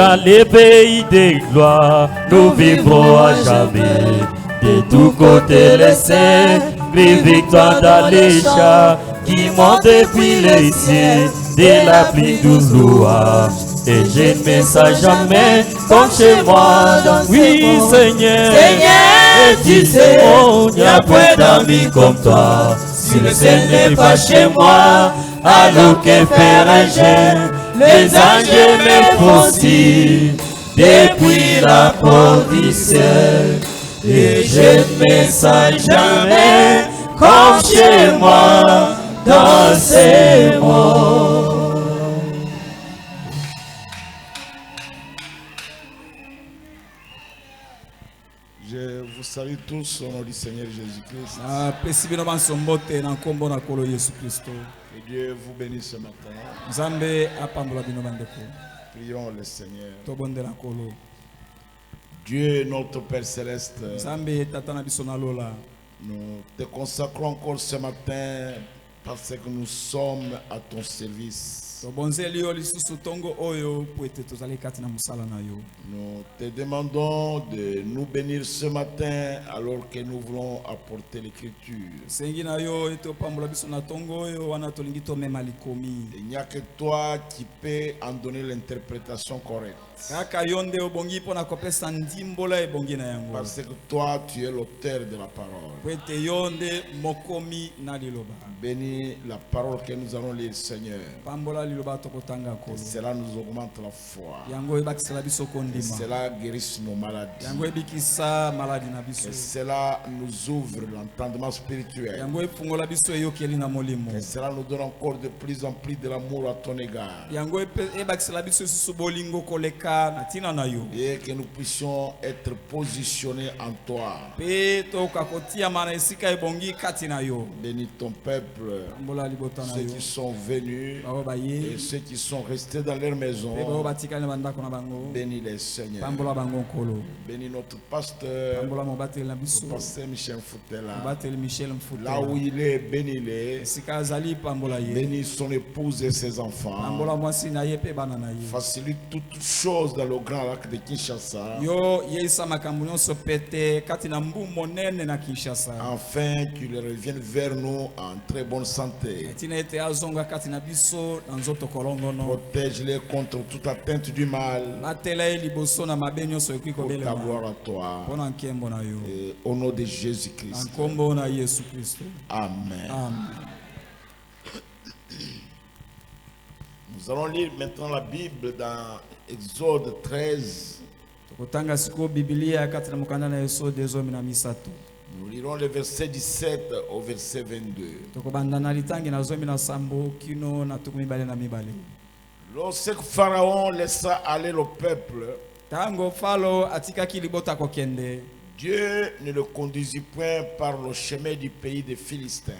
Dans les pays des gloires, nous vivrons à jamais. De tous côtés les saints, les victoires dans les chars qui montent depuis les cieux, de la pluie douce louange. Et je ne me sens jamais comme chez moi. Oui, Seigneur, et tu sais, il n'y a point d'amis comme toi. Si le Seigneur n'est pas chez moi, alors que ferai-je? Les anges me font signe depuis la porte du ciel. Et je ne me sens jamais comme chez moi dans ces mots. Je vous salue tous au nom du Seigneur Jésus-Christ. Que Dieu vous bénisse ce matin. Prions le Seigneur. Dieu, notre Père Céleste, nous te consacrons encore ce matin parce que nous sommes à ton service. Nous te demandons de nous bénir ce matin alors que nous voulons apporter l'écriture. Il n'y a que toi qui peux en donner l'interprétation correcte. Parce que toi, tu es l'auteur de la parole. Bénis la parole que nous allons lire, Seigneur. Et cela nous augmente la foi. Et cela guérisse nos maladies. Et cela nous ouvre l'entendement spirituel. Et cela nous donne encore de plus en plus de l'amour à ton égard. Et que nous puissions être positionnés en toi. Bénis ton peuple, ceux qui sont venus et ceux qui sont restés dans leur maison. Bénis les Seigneurs. Bénis notre pasteur, le pasteur Michel Foutela. Là où il est, bénis-les. Bénis son épouse et ses enfants. Facilite toutes choses dans le grand lac de Kinshasa. Afin qu'il revienne vers nous en très bonne santé. Protège-les contre toute atteinte du mal. Pour ta gloire à toi. Et au nom de Jésus-Christ. Amen. Nous allons lire maintenant la Bible dans Exode 13. Nous lirons le verset 17 au verset 22. Lorsque Pharaon laissa aller le peuple, Dieu ne le conduisit point par le chemin du pays des Philistins.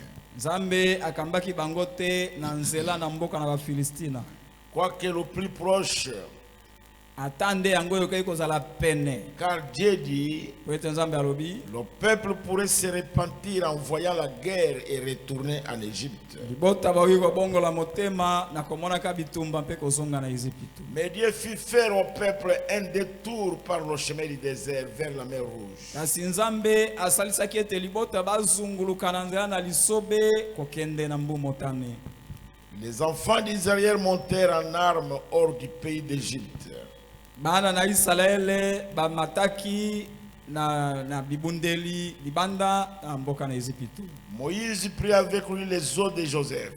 Quoique le plus proche, car Dieu dit, le peuple pourrait se repentir en voyant la guerre et retourner en Égypte. Mais Dieu fit faire au peuple un détour par le chemin du désert vers la mer Rouge. Les enfants d'Israël montèrent en armes hors du pays d'Égypte. Moïse prit avec lui les os de Joseph.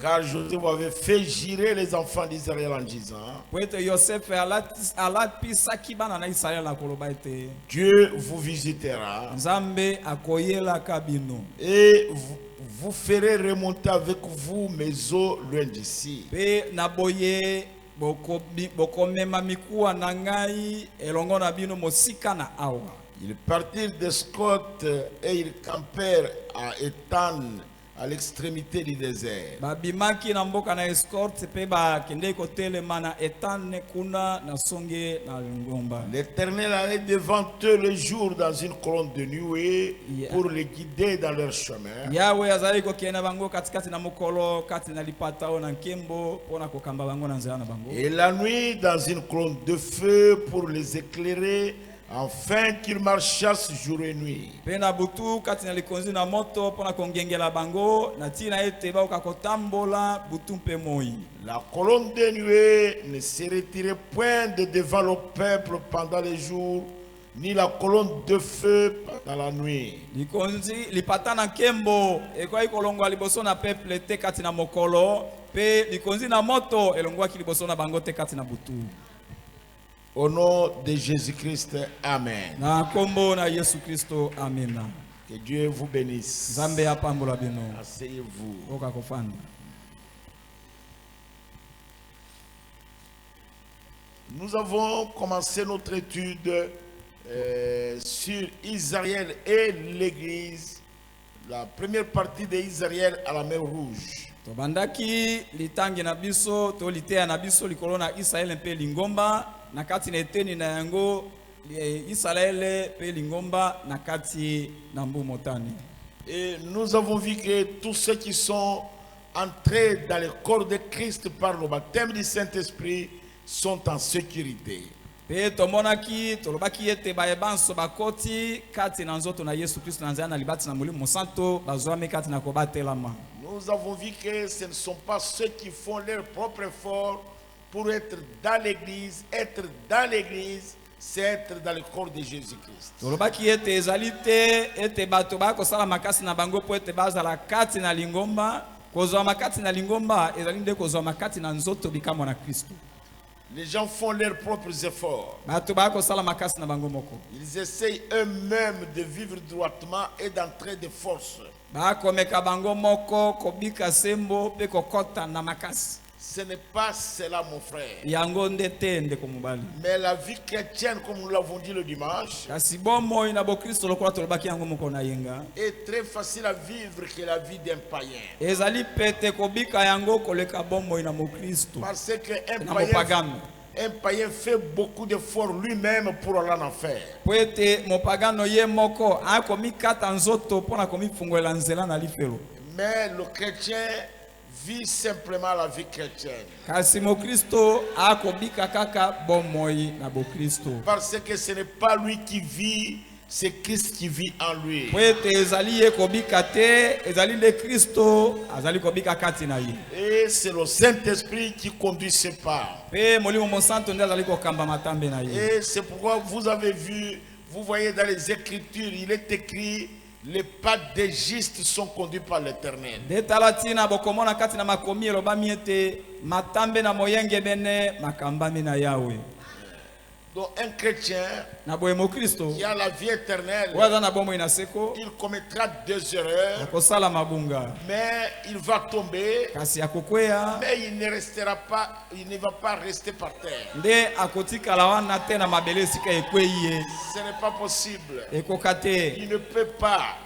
Car Joseph avait fait girer les enfants d'Israël en disant, Dieu vous visitera et vous ferez remonter avec vous mes eaux loin d'ici. Ils partirent de Scott et ils campèrent à Étan à l'extrémité du désert. L'Éternel allait devant eux le jour dans une colonne de nuée pour les guider dans leur chemin. Et la nuit dans une colonne de feu pour les éclairer, afin qu'ils marchassent jour et nuit. La colonne de nuée ne se retirait point de devant le peuple pendant les jours, ni la colonne de feu dans la nuit. Au nom de Jésus-Christ, Amen. Que Dieu vous bénisse. Asseyez-vous. Nous avons commencé notre étude sur Israël et l'Église, la première partie d'Israël à la mer Rouge. Nakati na eteni na yango Israël pe lingomba nakati na mbu motani. Et nous avons vu que tous ceux qui sont entrés dans le corps de Christ par le baptême du Saint-Esprit sont en sécurité. Pe tomonaki tolobaki ete bayebanso bakoti kati na nzoto na Yesu Kristo nanzana na libati na mulimo santo bazwami kati na kobatelama. Nous avons vu que ce ne sont pas ceux qui font leur propre effort pour être dans l'église, c'est être dans le corps de Jésus-Christ. Les gens font leurs propres efforts. Ils essayent eux-mêmes de vivre droitement et d'entrer de force. Ce n'est pas cela, mon frère. Mais la vie chrétienne, comme nous l'avons dit le dimanche, est très facile à vivre que la vie d'un païen. Parce qu'un païen fait beaucoup d'efforts lui-même pour aller en enfer. Mais le chrétien vit simplement la vie chrétienne. Parce que ce n'est pas lui qui vit, c'est Christ qui vit en lui. Et c'est le Saint-Esprit qui conduit ses pas. Et c'est pourquoi vous avez vu, vous voyez dans les Écritures, il est écrit: les pas des justes sont conduits par l'Éternel. Donc un chrétien qui a la vie éternelle, il commettra des erreurs, mais il va tomber, mais il ne restera pas, il ne va pas rester par terre. Ce n'est pas possible. Il ne peut pas.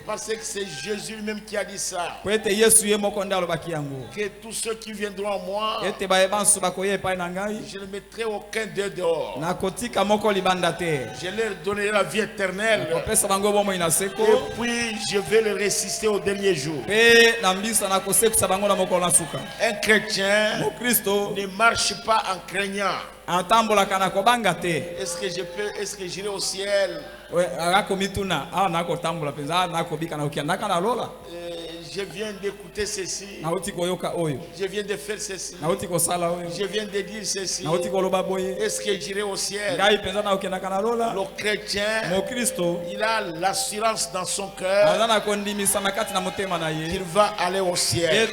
Parce que c'est Jésus lui-même qui a dit ça. Que tous ceux qui viendront à moi, je ne mettrai aucun d'eux dehors. Je leur donnerai la vie éternelle. Et puis je vais le ressusciter au dernier jour. Un chrétien ne marche pas en craignant. Est-ce que je peux, est-ce que j'irai au ciel? Je viens d'écouter ceci. Je viens de faire ceci. Je viens de dire ceci. Est-ce que j'irai au ciel? Le chrétien, il a l'assurance dans son cœur qu'il va aller au ciel.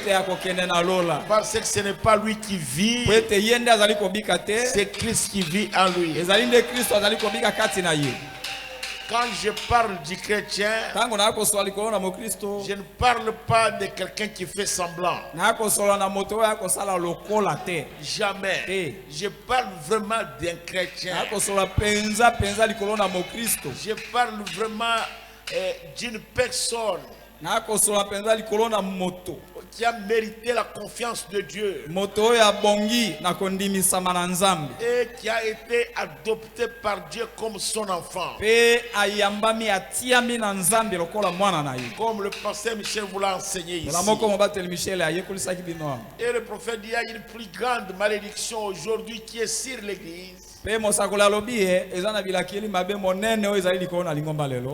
Parce que ce n'est pas lui qui vit, c'est Christ qui vit en lui. Quand je parle du chrétien, je ne parle pas de quelqu'un qui fait semblant. Jamais. Je parle vraiment d'un chrétien. Je parle vraiment d'une personne qui a mérité la confiance de Dieu et qui a été adopté par Dieu comme son enfant. Comme le pasteur Michel vous l'a enseigné ici. Et le prophète dit, il y a une plus grande malédiction aujourd'hui qui est sur l'église.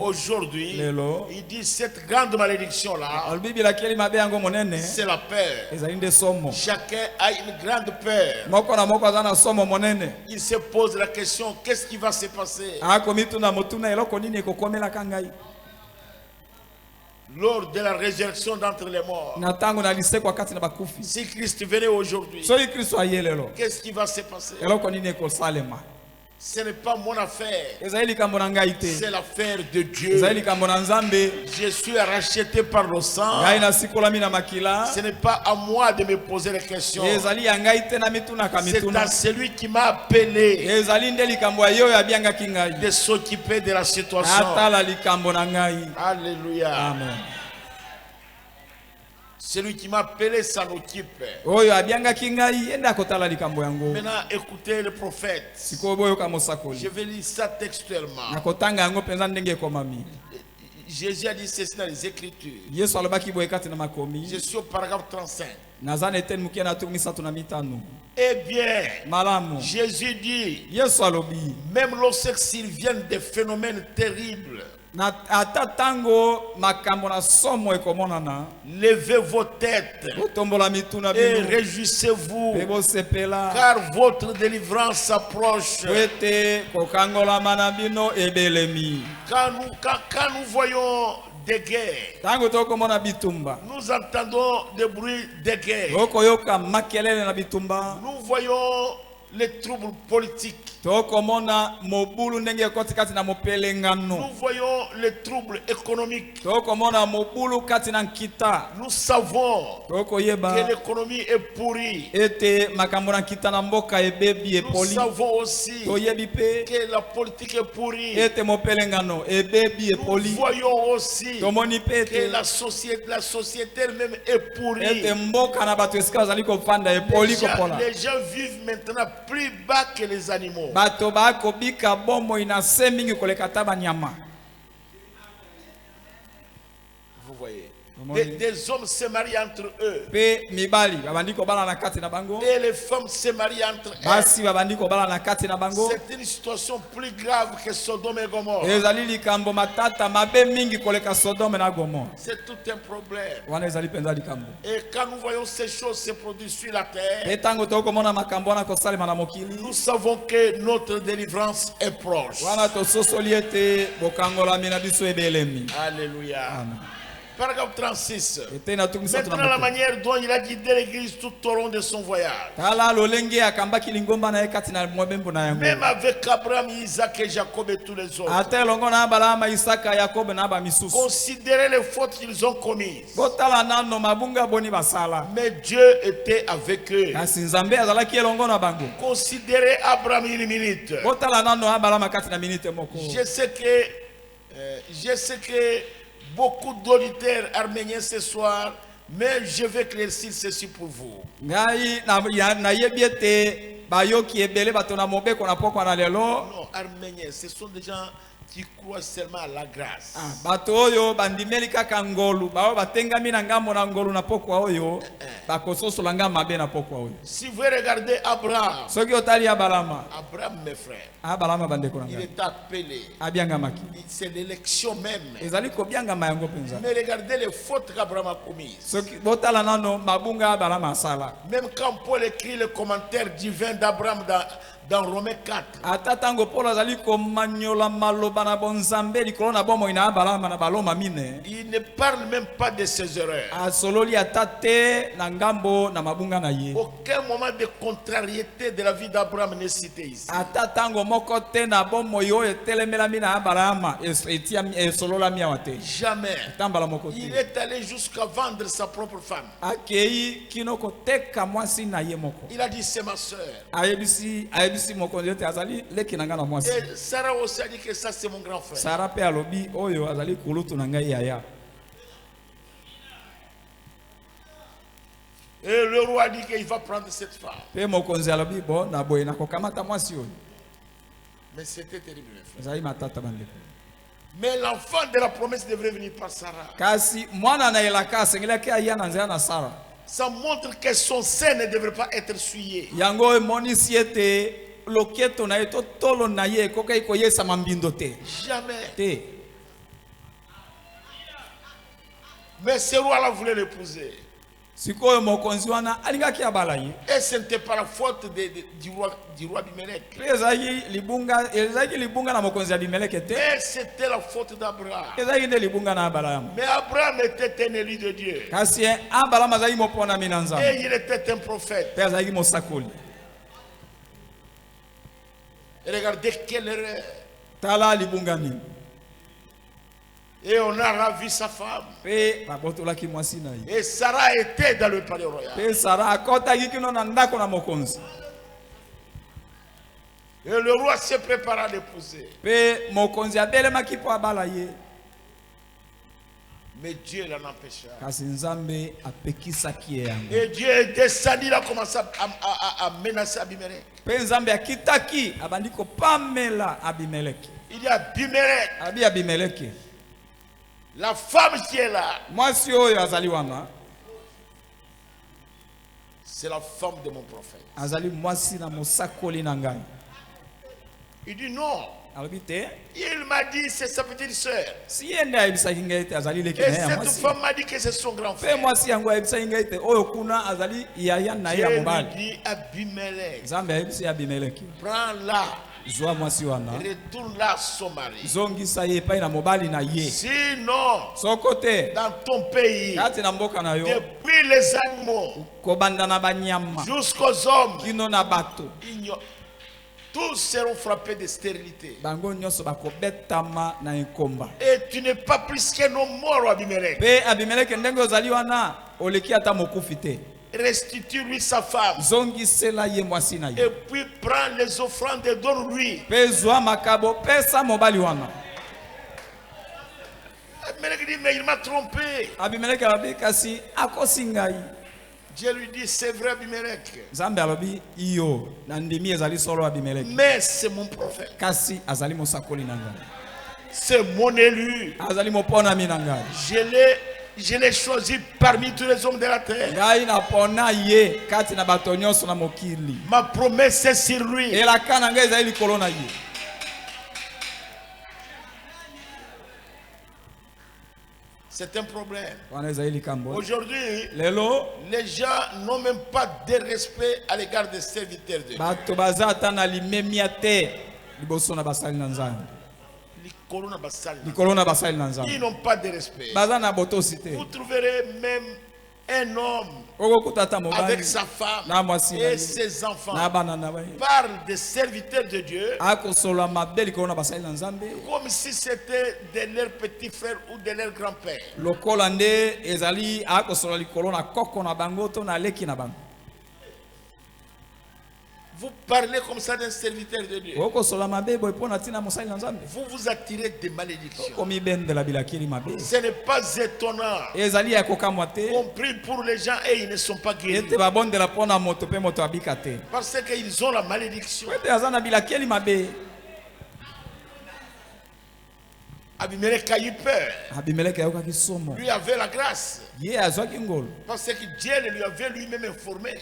Aujourd'hui, il dit cette grande malédiction-là, c'est la peur. Chacun a une grande peur. Il se pose la question, qu'est-ce qui va se passer lors de la résurrection d'entre les morts? Si Christ venait aujourd'hui, qu'est-ce qui va se passer? Ce n'est pas mon affaire, c'est l'affaire de Dieu. Je suis racheté par le sang. Ce n'est pas à moi de me poser les questions, c'est à celui qui m'a appelé de s'occuper de la situation. Alléluia. Amen. Celui qui m'a appelé s'en occupe. Maintenant, écoutez le prophète. Je vais lire ça textuellement. Jésus a dit ceci dans les Écritures. Je suis au paragraphe 35. Eh bien, Jésus dit, même lorsqu'ils viennent des phénomènes terribles, levez vos têtes et réjouissez-vous, car votre délivrance s'approche. Quand nous voyons des guerres, nous entendons des bruits de guerre, nous voyons les troubles politiques, nous voyons les troubles économiques, nous savons que l'économie est pourrie, nous savons aussi que la politique est pourrie, nous voyons aussi que la société elle-même est pourrie. Les gens vivent maintenant plus bas que les animaux. Vous voyez, des hommes se marient entre eux et les femmes se marient entre elles. C'est une situation plus grave que Sodome et Gomorrhe. C'est tout un problème. Et quand nous voyons ces choses se produire sur la terre, nous savons que notre délivrance est proche. Alléluia. Amen. Paragraphe 36. Maintenant, la manière dont il a guidé l'église tout au long de son voyage. Même avec Abraham, Isaac et Jacob et tous les autres. Considérez les fautes qu'ils ont commises. Mais Dieu était avec eux. Considérez Abraham une minute. Je sais que beaucoup d'auditeurs arméniens ce soir, mais je vais éclaircir ceci pour vous. Non, arméniens, ce sont des gens qui croient seulement à la grâce. Si vous regardez Abraham, Abraham, mes frères, il est appelé. C'est l'élection même. Mais regardez les fautes qu'Abraham a commises. Même quand Paul écrit le commentaire divin d'Abraham dans Romains 4, il ne parle même pas de ses erreurs. Aucun moment de contrariété de la vie d'Abraham n'est cité ici. Jamais. Il est allé jusqu'à vendre sa propre femme. Il a dit c'est ma soeur. Et Sarah aussi a dit que ça c'est mon grand frère. Et le roi dit qu'il va prendre cette femme. Mais c'était terrible. Mais l'enfant de la promesse devrait venir par Sarah. Ça montre que son sein ne devrait pas être souillé. Jamais. Mais ce roi-là voulait l'épouser. Et ce n'était pas la faute du roi Abimelech. Mais c'était la faute d'Abraham. Mais Abraham était un élu de Dieu. Et il était un prophète. Et regardez quelle erreur. Et on a ravi sa femme. Et Sarah était dans le palais royal. Et le roi se prépara à l'épouser. Mais Dieu l'en empêcha. Et Dieu est descendu, il a commencé à menacer Abimelech. Il y a Abimelech. La femme qui est là, c'est la femme de mon prophète. Il dit non. Il m'a dit c'est sa petite soeur. Et cette femme m'a dit que c'est son grand frère. Dieu lui dit Abimelech, prends-la. Retourne-la son mari. Sinon, dans ton pays, depuis les animaux jusqu'aux hommes, tous seront frappés de stérilité. Et tu n'es pas plus qu'un homme mort, Abimelech. Restitue-lui sa femme. Et puis prends les offrandes et donne-lui. Abimelech dit, mais il m'a trompé. Dieu lui dit, c'est vrai Abimelech. Mais c'est mon prophète. C'est mon élu. Je l'ai choisi parmi tous les hommes de la terre. Ma promesse est sur lui. C'est un problème. Aujourd'hui, les gens n'ont même pas de respect à l'égard des serviteurs de Dieu. Ils n'ont pas de respect. Vous trouverez même un homme avec sa femme et ses enfants parle des serviteurs de Dieu comme si c'était de leurs petits frères ou de leurs grands-pères. Vous parlez comme ça d'un serviteur de Dieu. Vous vous attirez des malédictions. Ce n'est pas étonnant. On prie pour les gens et ils ne sont pas guéris. Parce qu'ils ont la malédiction. Abimelech a eu peur. Lui avait la grâce. Parce que Dieu lui avait lui-même informé.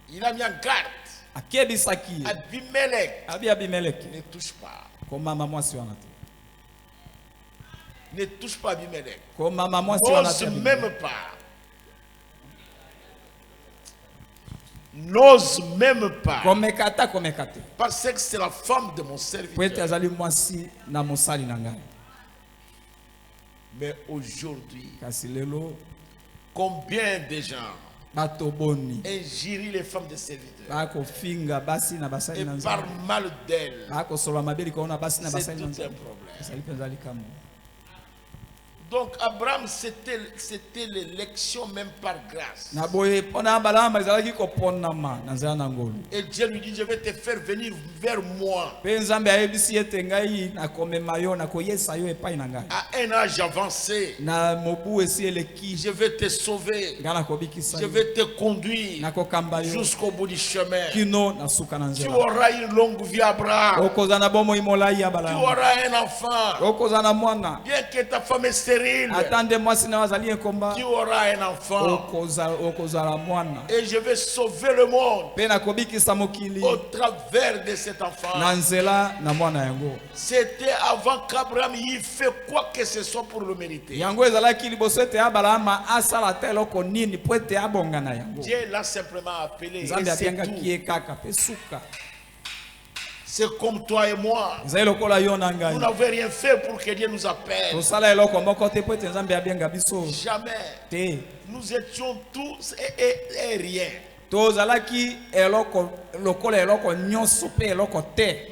Il a mis en garde. Abimelech ne touche pas. Ne touche pas Abimelech. N'ose même pas. N'ose même pas. Parce que c'est la femme de mon serviteur. Mais aujourd'hui, combien de gens injurient les femmes de serviteurs et parlent mal d'elles. C'est tout un problème. Donc Abraham, c'était l'élection même par grâce. Et Dieu lui dit, je vais te faire venir vers moi. À un âge avancé, je vais te sauver. Je vais te conduire jusqu'au bout du chemin. Tu auras une longue vie, Abraham. Tu auras un enfant. Bien que ta femme est stérile, tu auras un enfant. Et je vais sauver le monde au travers de cet enfant. C'était avant qu'Abraham y fait quoi que ce soit pour le mériter. Dieu l'a simplement appelé. Et c'est tout. C'est comme toi et moi. Vous n'avez rien fait pour que Dieu nous appelle. Jamais. Nous étions tous et rien.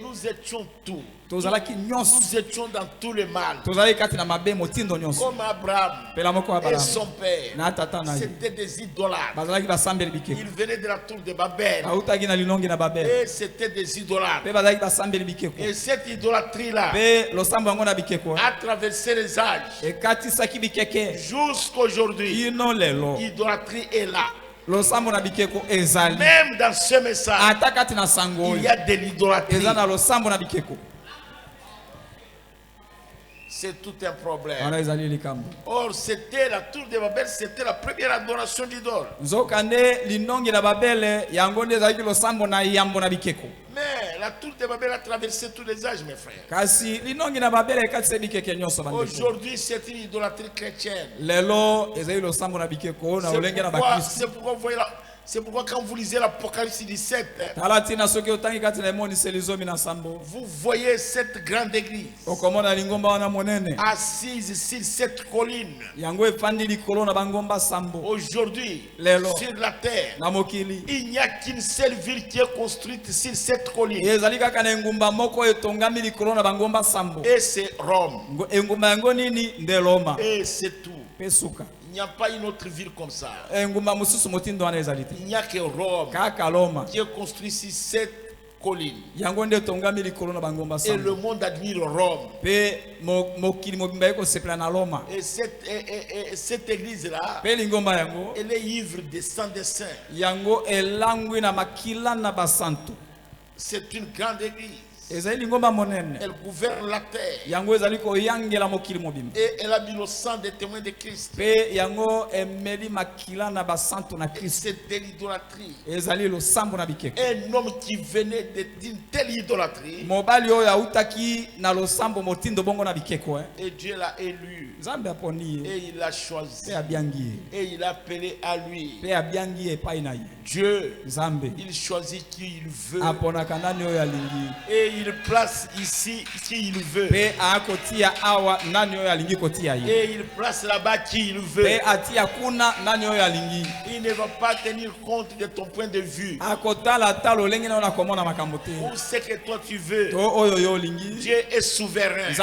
Nous étions tout. Nous étions dans tout le mal. Comme Abraham et son père, c'était des idolâtres. Ils venaient de la tour de Babel. Et c'était des idolâtres. Et cette idolâtrie-là a traversé les âges. Jusqu'aujourd'hui, l'idolâtrie est là. Même dans ce message, il y a de l'idolâtrie. C'est tout un problème. Or, c'était la tour de Babel, c'était la première adoration d'idole. Mais la tour de Babel a traversé tous les âges, mes frères. Aujourd'hui, c'est une idolâtrie chrétienne. C'est pourquoi vous voyez là. C'est pourquoi quand vous lisez l'Apocalypse 17, vous voyez cette grande église assise sur cette colline. Aujourd'hui, sur la terre, il n'y a qu'une seule ville qui est construite sur cette colline. Et c'est Rome. Et c'est tout. Il n'y a pas une autre ville comme ça. Il n'y a que Rome qui est construit sur cette colline. Et le monde admire Rome. Et cette église-là, elle est ivre de sang des saints. C'est une grande église. Elle gouverne la terre. Et elle a mis le sang des témoins de Christ. Et c'est de l'idolâtrie. Un homme qui venait d'une telle idolâtrie, et Dieu l'a élu. Et il l'a choisi. Et il a appelé à lui. Dieu, il choisit qui il veut. Et il place ici qui il veut. Et il place là-bas qui il veut. Il ne va pas tenir compte de ton point de vue. Pour ce que toi tu veux. Dieu est souverain.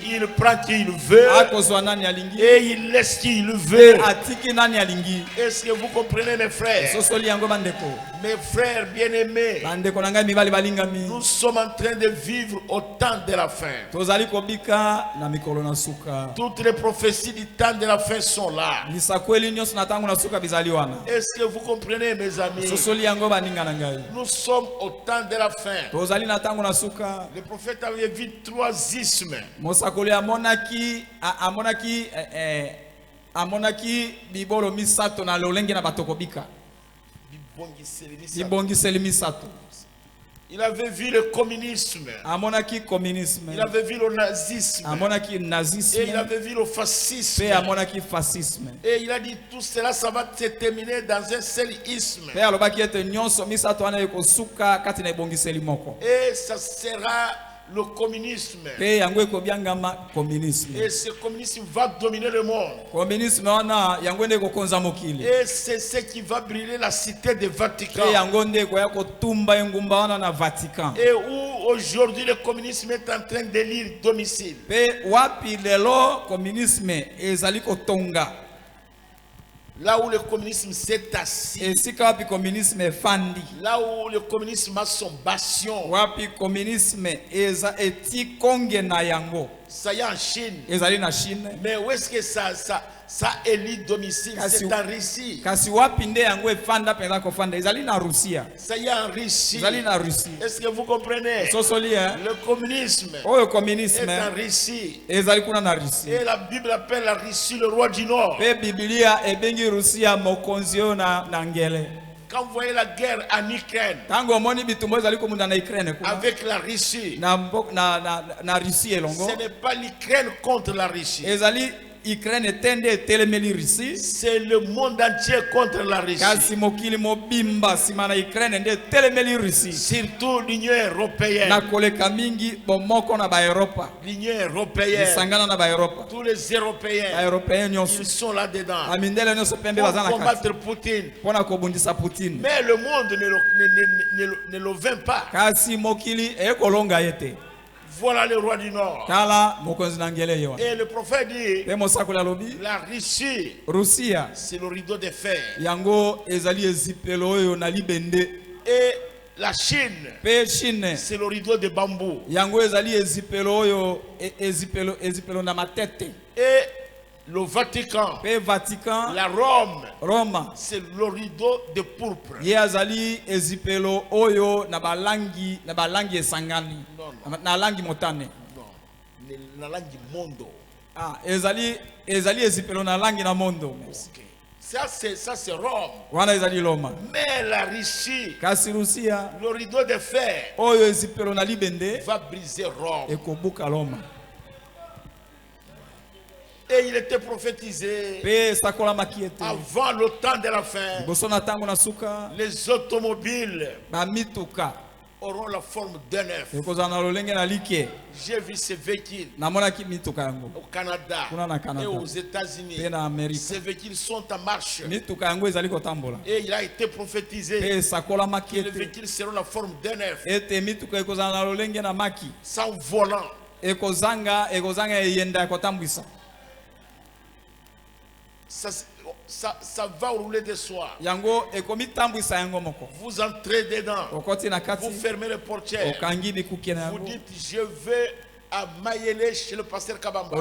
Il prend qui il veut. Et il laisse qui il veut. Est-ce que vous comprenez, mes frères? Mes frères bien-aimés, nous sommes en train de vivre au temps de la fin. Toutes les prophéties du temps de la fin sont là. Est-ce que vous comprenez, mes amis? Nous sommes au temps de la fin. Le prophète avait vu 3 ismes. Amonaki bibolo misato na lolenge na batokobika. Il avait vu le communisme. Il avait vu le nazisme. Et il avait vu le fascisme. Et il a dit tout cela, ça va se terminer dans un seul isme. Et ça sera le communisme. Et ce communisme va dominer le monde. Et c'est ce qui va brûler la cité de Vatican. Et où aujourd'hui le communisme est en train d'élire domicile. Là où le communisme s'est assis. Là où le communisme a son bastion. Ça y est en Chine. Mais où est-ce que ça élit domicile? C'est en Russie. Ça y est en Russie. Est-ce que vous comprenez? Le communisme est en Russie. Et la Bible appelle la Russie le roi du Nord. Quand vous voyez la guerre en Ukraine avec la Russie, ce n'est pas l'Ukraine contre la Russie. C'est le monde entier contre la Russie. Surtout l'Union européenne. L'Union européenne. Tous les Européens, ils sont là-dedans pour combattre Poutine. Mais le monde ne le vainc pas. Voilà le roi du Nord. Et le prophète dit, la Russie, c'est le rideau de fer. Et la Chine, c'est le rideau de bambou. Et le Vatican, la Rome, c'est le rideau de pourpre. La langue mondo. Ça c'est Rome. Mais la Russie, le rideau de fer va briser Rome. Et il était prophétisé avant le temps de la fin. Les automobiles auront la forme d'un œuf. J'ai vu ces véhicules au Canada et aux États-Unis. Ces véhicules sont en marche. Et il a été prophétisé que les véhicules seront la forme d'un œuf. Sans volant. Ça va rouler de soi. Vous entrez dedans. Vous fermez les portières. Vous dites, je vais à Mayele chez le pasteur Kabamba.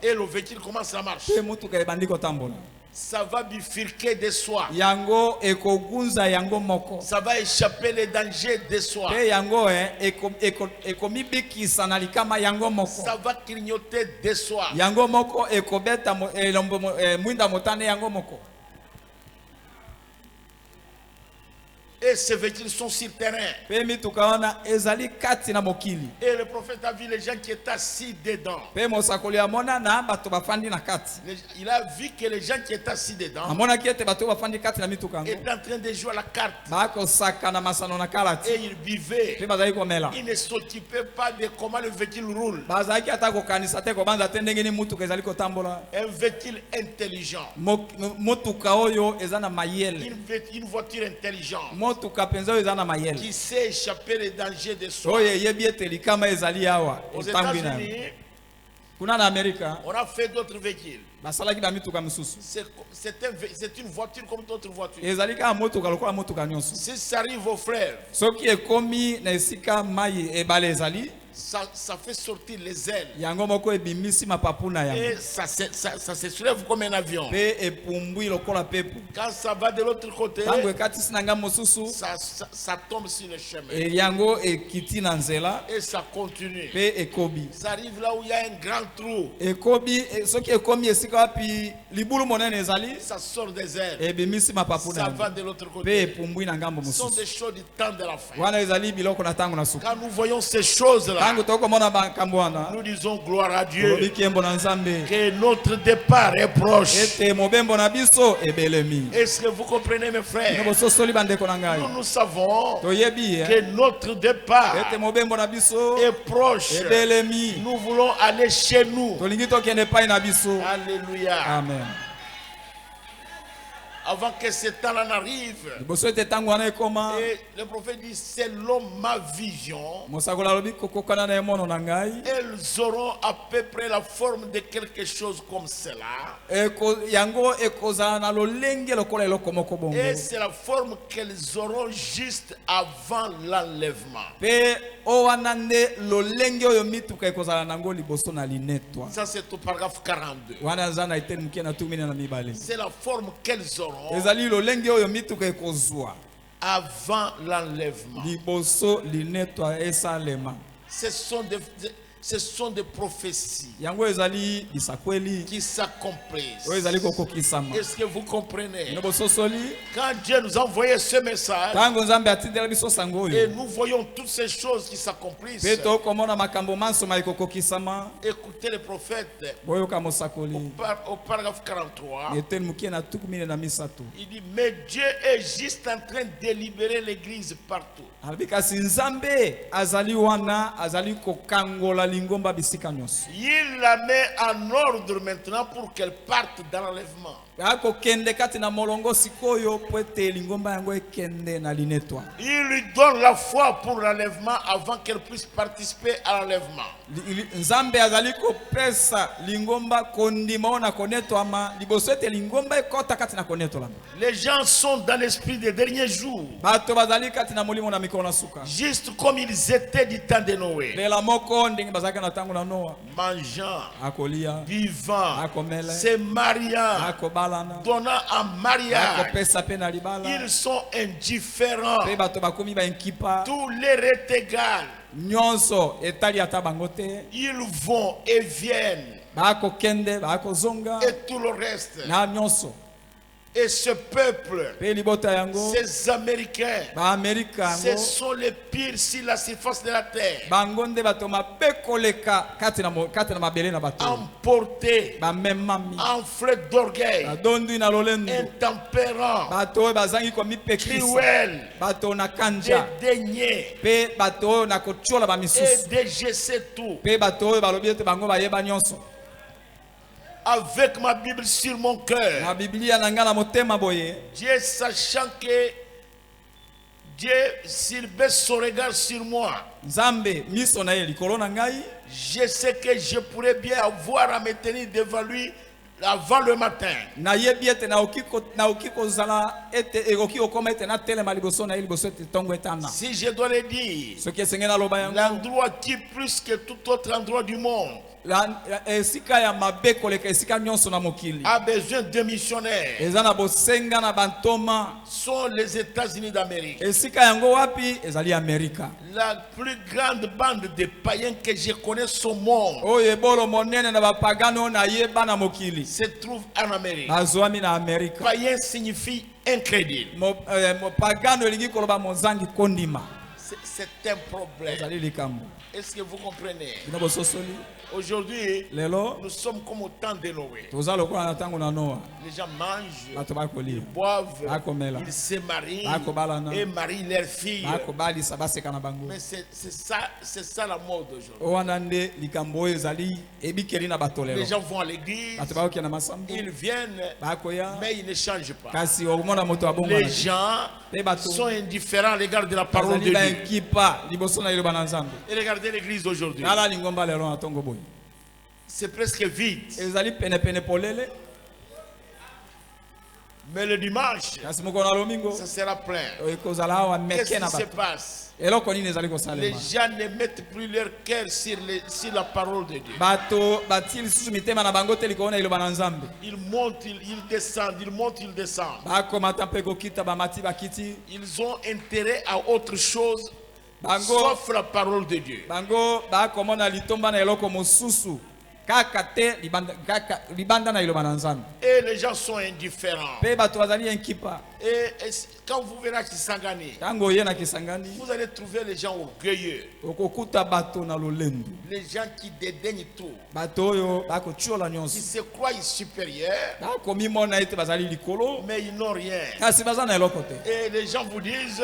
Et le véhicule commence à marcher. Ça va bifurquer de soi. Ça va échapper les dangers de soi. Ça va clignoter de soi. Et ces véhicules sont sur terrain. Et le prophète a vu les gens qui étaient assis dedans. Il a vu que les gens qui étaient assis dedans étaient en train de jouer à la carte. Et ils buvaient. Ils ne s'occupaient pas de comment le véhicule roule. Un véhicule intelligent. Une voiture intelligente. Qui sait échapper les dangers de soi. Aux États-Unis, on a fait d'autres véhicules. C'est une voiture comme d'autres voitures. Si ça arrive aux frères, ça fait sortir les ailes. Et ça se soulève comme un avion. Quand ça va de l'autre côté, ça tombe sur le chemin. Et ça continue. Ça arrive là où il y a un grand trou. Ça sort des ailes. Ça va de l'autre côté. Ce sont des choses du temps de la fin. Quand nous voyons ces choses-là, Nous disons gloire à Dieu. Que notre départ est proche. Est-ce que vous comprenez, mes frères? Nous savons que notre départ est proche. Nous voulons aller chez nous. Alléluia. Amen. Avant que ce temps-là n'arrive, et le prophète dit, selon ma vision, elles auront à peu près la forme de quelque chose comme cela. Et c'est la forme qu'elles auront juste avant l'enlèvement. Ça c'est au paragraphe 42. C'est la forme qu'elles auront avant l'enlèvement. Ce sont des prophéties qui s'accomplissent. Est-ce que vous comprenez? Quand Dieu nous a envoyé ce message et nous voyons toutes ces choses qui s'accomplissent, écoutez le prophète au paragraphe 43. Il dit, mais Dieu est juste en train de libérer l'église partout. Il la met en ordre maintenant pour qu'elle parte dans l'enlèvement. Il lui donne la foi pour l'enlèvement avant qu'elle puisse participer à l'enlèvement. Les gens sont dans l'esprit des derniers jours, juste comme ils étaient du temps de Noé, mangeant, vivant, se mariant, donnant en mariage. Ils sont indifférents. Tout leur est égal. Ils vont et viennent. Et tout le reste. Et ce peuple, ces Américains, ce sont les pires sur la surface de la terre. Emportés, enflés d'orgueil, intempérants, cruels, dédaignés, et de je sais tout. Avec ma Bible sur mon cœur, Dieu sachant que Dieu, s'il baisse son regard sur moi, je sais que je pourrais bien avoir à me tenir devant lui avant le matin. Si je dois le dire, l'endroit qui plus que tout autre endroit du monde a besoin de missionnaires, sont les États-Unis d'Amérique. La plus grande bande de païens que je connais au monde se trouve en Amérique. Païen signifie incrédule. C'est un problème. Est-ce que vous comprenez? Aujourd'hui, nous sommes comme au temps de Noé. Les gens mangent, ils boivent, ils se marient et marient leurs filles. Mais c'est ça la mode aujourd'hui. Les gens vont à l'église, ils viennent, mais ils ne changent pas. Les gens sont indifférents à l'égard de la parole de Dieu. Et regardez l'église aujourd'hui. C'est presque vide. Mais le dimanche, ça sera plein. Qu'est-ce qui se passe? Les gens ne mettent plus leur cœur sur la parole de Dieu. Ils montent, ils descendent, ils montent, ils descendent. Ils ont intérêt à autre chose sauf la parole de Dieu. Et les gens sont indifférents. Et quand vous verrez à Kisangani, vous allez trouver les gens orgueilleux. Les gens qui dédaignent tout. Qui se croient supérieurs. Mais ils n'ont rien. Et les gens vous disent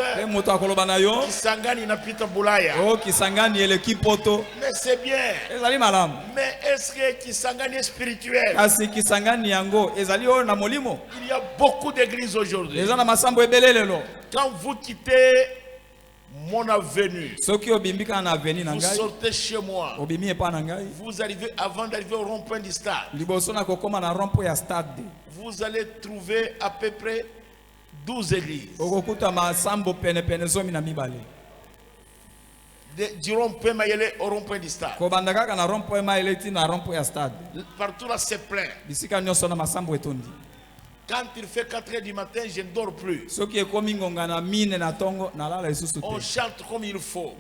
Kisangani n'a plus de boulaya. Mais c'est bien. Mais est-ce que Kisangani est spirituel? Il y a beaucoup d'églises aujourd'hui. Quand vous quittez mon avenue, vous sortez chez moi, vous arrivez, avant d'arriver au rond-point du stade, vous allez trouver à peu près 12 églises. Du rond-point Mayele au rond-point du stade. Partout là c'est plein. Quand il fait 4 h du matin, je ne dors plus. On chante comme il faut.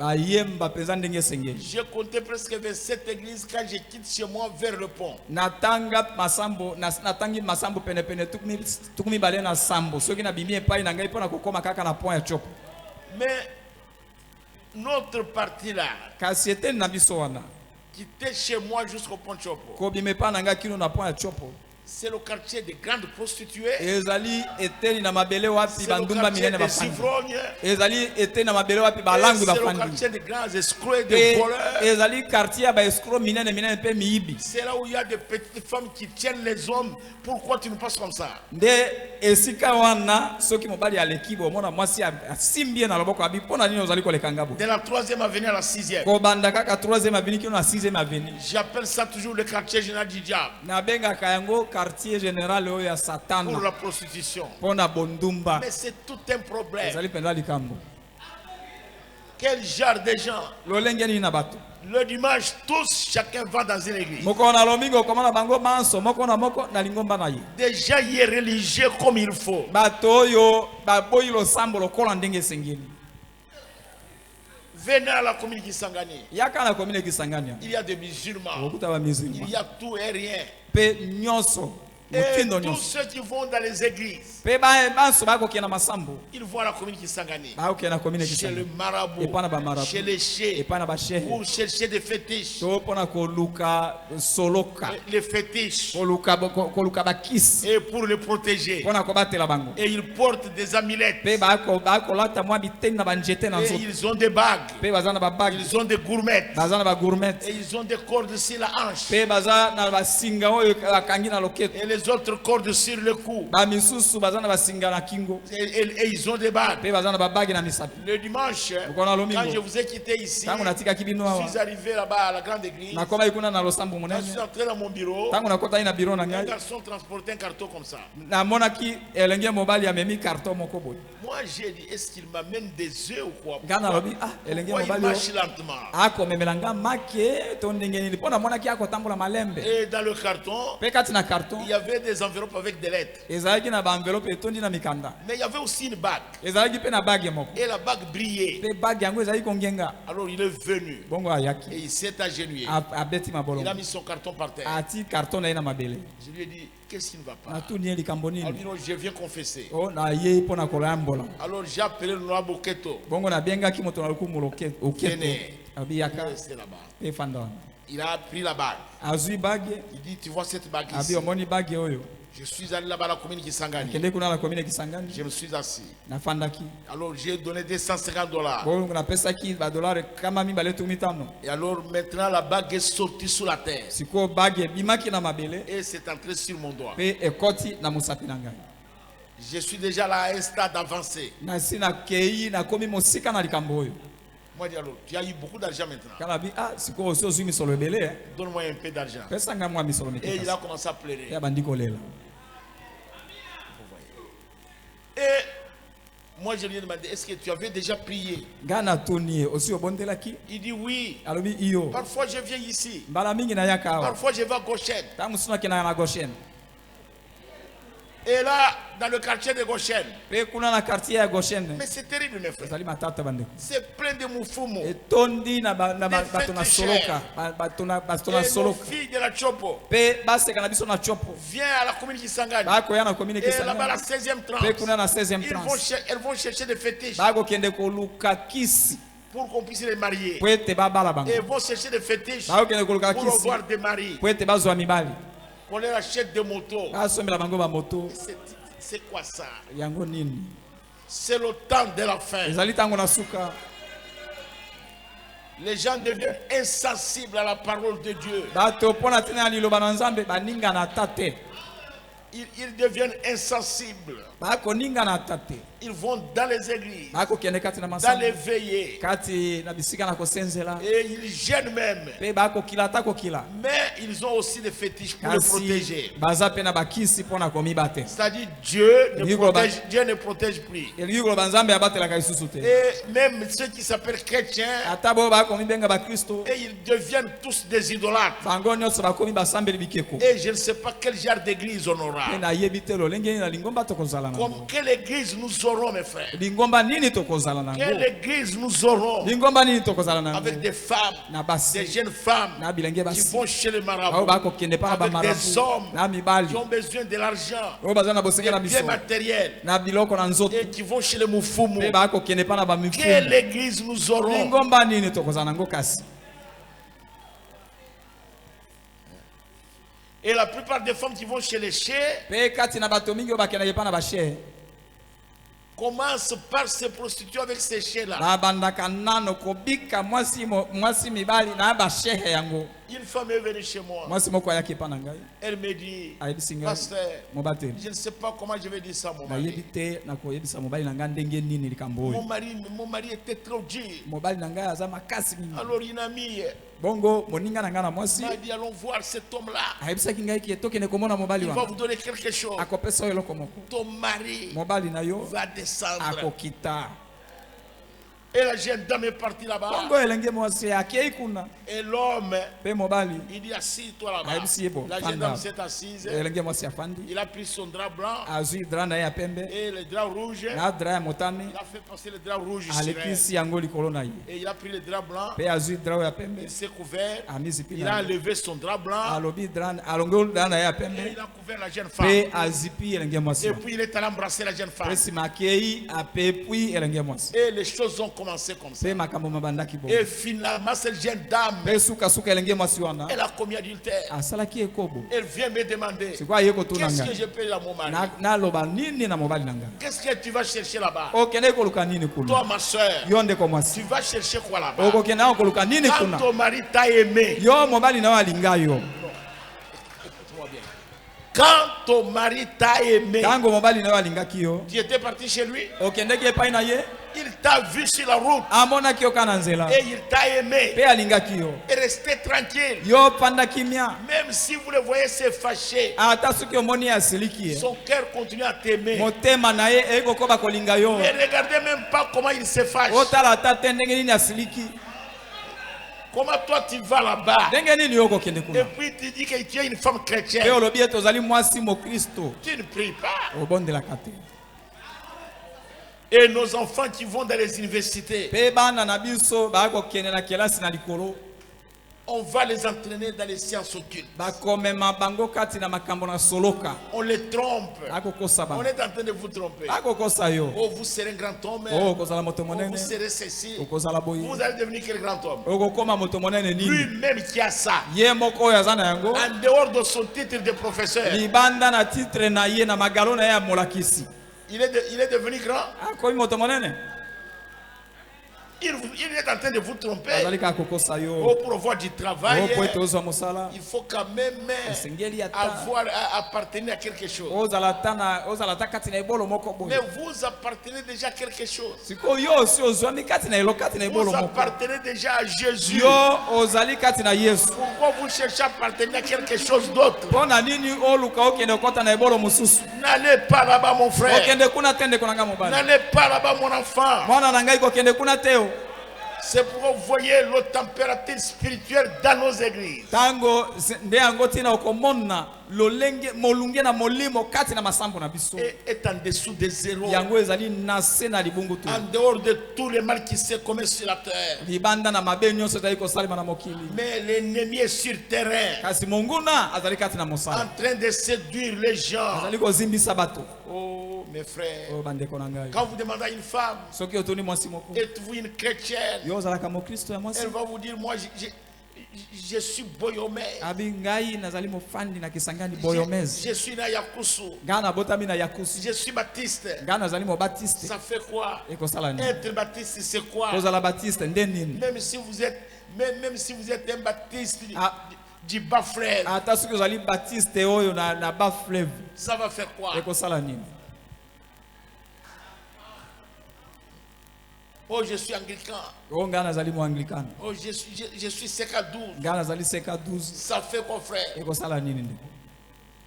J'ai compté presque 27 églises quand je quitte chez moi vers le pont. Mais notre partie là, qui était chez moi jusqu'au pont Chopo, c'est le quartier des grandes prostituées. C'est le quartier des ivrognes. C'est le quartier des grands escrocs et des voleurs. C'est là où il y a des petites femmes qui tiennent les hommes. Pourquoi tu nous passes comme ça? De la 3e avenue à la 6e. J'appelle ça toujours le quartier général du diable. Quartier général pour la prostitution. Mais c'est tout un problème. Quel genre de gens? Le dimanche, tous, chacun va dans une église. Des gens y est religieux comme il faut. Venez à la commune Kisangani. Il y a des musulmans. Il y a tout et rien. Et tous ceux qui vont dans les églises, ils vont à la commune Kisangani. Chez le marabout, chez les chefs, pour chercher des fétiches. Les fétiches. Et pour les protéger. Et ils portent des amulettes. Et ils ont des bagues. Ils ont des gourmettes. Et ils ont des cordes sur la hanche. Et les autres cordes sur le cou. Et ils ont des bagues. Le dimanche, quand je vous ai quitté ici, je suis arrivé là-bas à la grande église. Quand je suis entré dans mon bureau, un garçon transportait un carton comme ça. Moi j'ai dit, est-ce qu'il m'amène des œufs ou quoi? Pourquoi il marche lentement? Et dans le carton, il y avait des enveloppes avec des lettres. Mais il y avait aussi une bague. Et la bague brillait. Alors il est venu. Et il s'est agenouillé. Il a mis son carton par terre. Je lui ai dit, qu'est-ce qui ne va pas? Il dit, non, je viens confesser. Alors j'ai appelé le noir Boketo. Il a pris la bague. Il dit, tu vois cette bague ici? Je suis allé là-bas à la commune Kisangani. Je me suis assis. Alors j'ai donné $250. Et alors maintenant la bague est sortie sous la terre. Et c'est entré sur mon doigt. Je suis déjà là à un stade avancé. Moi, je dis alors, tu as eu beaucoup d'argent maintenant. Donne-moi un peu d'argent. Et il a commencé à pleurer. Et moi, je lui ai demandé, est-ce que tu avais déjà prié? Il dit oui. Parfois, je viens ici. Parfois, je vais à Goshen. Et là, dans le quartier de Goshen. Mais c'est terrible, mes frères. C'est plein de moufoumo. Et nos filles de la Chopo viennent à la commune Kisangani. Et là-bas, la 16e tranche. Elles vont chercher des fétiches pour qu'on puisse les marier. Et elles vont chercher des fétiches pour avoir des maris. On leur achète des motos. C'est quoi ça? C'est le temps de la fin. Les gens deviennent insensibles à la parole de Dieu. Ils deviennent insensibles. Ils vont dans les églises, dans les veillées, et ils gênent même. Mais ils ont aussi des fétiches pour les protéger. C'est-à-dire Dieu ne protège plus. Et même ceux qui s'appellent chrétiens, et ils deviennent tous des idolâtres. Et je ne sais pas quel genre d'église on aura. Comme quelle église nous aurons, mes frères? Quelle église nous aurons? Avec des femmes, des jeunes femmes qui vont chez les marabouts, avec des hommes qui ont besoin de l'argent, des biens matériels, et qui vont chez les moufoumo. Quelle église nous aurons? Et la plupart des femmes qui vont chez les chers commencent par se prostituer avec ces chers-là. Une femme est venue chez moi. Elle me dit, pasteur, je ne sais pas comment je vais dire ça à mon mari. Mon mari était trop dur. Alors il m'a mis. Il dit, allons voir cet homme-là. Il va vous donner quelque chose. Ton mari va descendre. Et la jeune dame est partie là-bas. Et l'homme, il dit, assis-toi là-bas. La jeune dame s'est assise. Il a pris son drap blanc et le drap rouge. Il a fait passer le drap rouge sur elle. Et il a pris le drap blanc. Il s'est couvert. Il a enlevé son drap blanc. Et il a couvert la jeune femme. Et puis il est allé embrasser la jeune femme. Et les choses ont commencé comme ça. Et finalement, cette jeune dame, elle a commis adultère. Elle vient me demander, qu'est-ce que je peux à mon mari? Qu'est-ce que tu vas chercher là-bas? Toi, ma soeur, tu vas chercher quoi là-bas? Quand ton mari t'a aimé, quand ton mari t'a aimé, tu étais parti chez lui, il t'a vu sur la route et il t'a aimé et resté tranquille. Même si vous le voyez se fâcher, son cœur continue à t'aimer. Mais regardez même pas comment il se fâche. Comment toi tu vas là-bas et puis tu dis que tu es une femme chrétienne, tu ne pries pas. Et nos enfants qui vont dans les universités, on va les entraîner dans les sciences occultes. On les trompe. On est en train de vous tromper. Oh, vous serez un grand homme. Oh, vous serez ceci. Vous allez devenir quel grand homme? Lui-même qui a ça, en dehors de son titre de professeur, il est devenu grand. Il est en train de vous tromper. Pour avoir du travail, il faut quand même appartenir à quelque chose. Mais vous appartenez déjà à quelque chose. Vous appartenez déjà à Jésus. Pourquoi vous cherchez à appartenir à quelque chose d'autre? N'allez pas là-bas, mon frère. N'allez pas là-bas, mon enfant. C'est pourquoi vous voyez la température spirituelle dans nos églises. lolenge molunge na molimo kati na masambo na biso est en dessous de zéro. yango ezali nase na libungu tu En dehors de tout le mal qui se commet sur la terre. libanda na mabe nyonso ezali kosalema na mokili Mais l'ennemi est sur terrain. kasi monguna azali kati na mosala En train de séduire les gens. azali kozimbisa bato Oh mes frères. oyo bandeko na ngai Quand vous demandez à une femme, soki otuni mwasi moko êtes-vous une chrétienne? yo ozalaka mokristo ya mwasi Elle va vous dire, moi je suis boyomé. abi ngai nazali mofandi na kisangani boyomese Je suis na Yakusu. ngai nabotami na yakusi Je suis baptiste. ngai nazali mobatiste Ça fait quoi? ekosala nini Être baptiste, c'est quoi? kozala batiste nde nini Même si vous êtes un baptiste Ah. du bas frère, ata soki ozali batiste oyo na bas fleuve ça va faire quoi? ekosala nini Oh, je suis anglican. oyo ngai nazali moanglikane Oh, je suis CK12. ngai nazali seka 12 Ça fait quoi, frère? ekosala nini nde